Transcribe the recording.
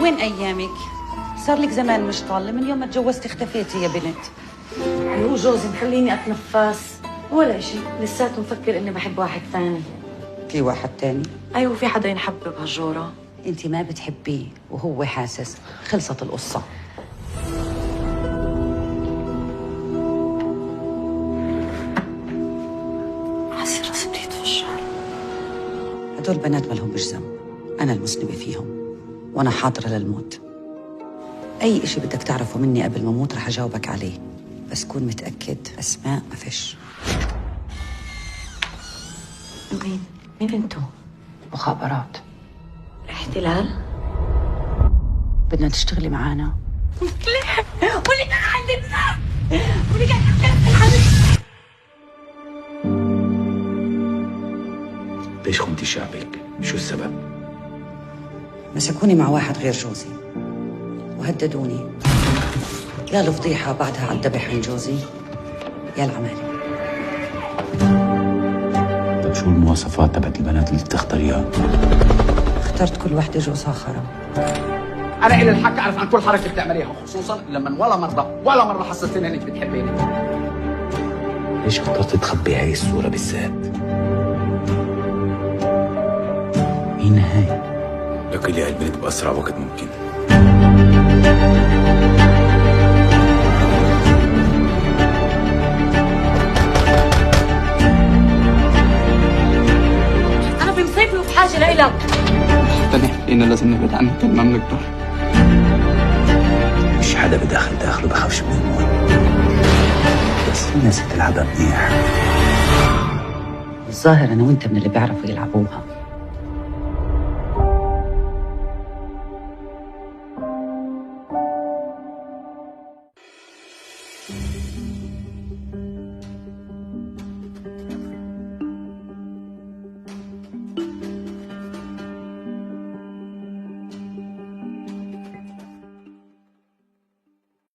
وين أيامك؟ صار لك زمان مش طالة، من يوم ما تجوزتي اختفيتي يا بنت. هو جوزي مخليني أتنفس ولا إشي، لساته مفكر إني بحب واحد ثاني. في واحد تاني؟ أيوة، في حدا ينحب بهالجورة. انت ما بتحبيه وهو حاسس، خلصت القصة. حاسة راسي بده يتفجر. هدول بنات ما لهمش ذنب، أنا المذنبة فيهم وأنا حاضرة للموت. أي إشي بدك تعرفه مني قبل ما أموت رح أجاوبك عليه، بس كون متأكد أسماء ما فيش. مين انتو؟ مخابرات. احتلال؟ بدنا تشتغلي معانا. ولي كان عندي الناس ولي كان عندي الحبيب. ليش خنتي شعبك؟ شو السبب؟ مسكوني مع واحد غير جوزي وهددوني، يا الفضيحة بعدها على الذبح عن جوزي يا العمالة. طيب شو المواصفات تبعت البنات اللي بتختاريها؟ اخترت كل وحدة جوزها خرا. انا الي الحق اعرف عن كل حركه بتعمليها، خصوصا لما ولا مره حسستيني انك بتحبيني. ليش اخترت تخبي هاي الصورة بالذات؟ مين هاي؟ لقي البنت بأسرع وقت ممكن. أنا بمصيبة وبحاجة لإلك. حتى نحكينا لازم نبعد عنك كل ما بنقدر. مش حدا بداخل داخله بخافش من الموت، بس في ناس بتلعبها منيح. الظاهر أنا وأنت من اللي بيعرفوا يلعبوها.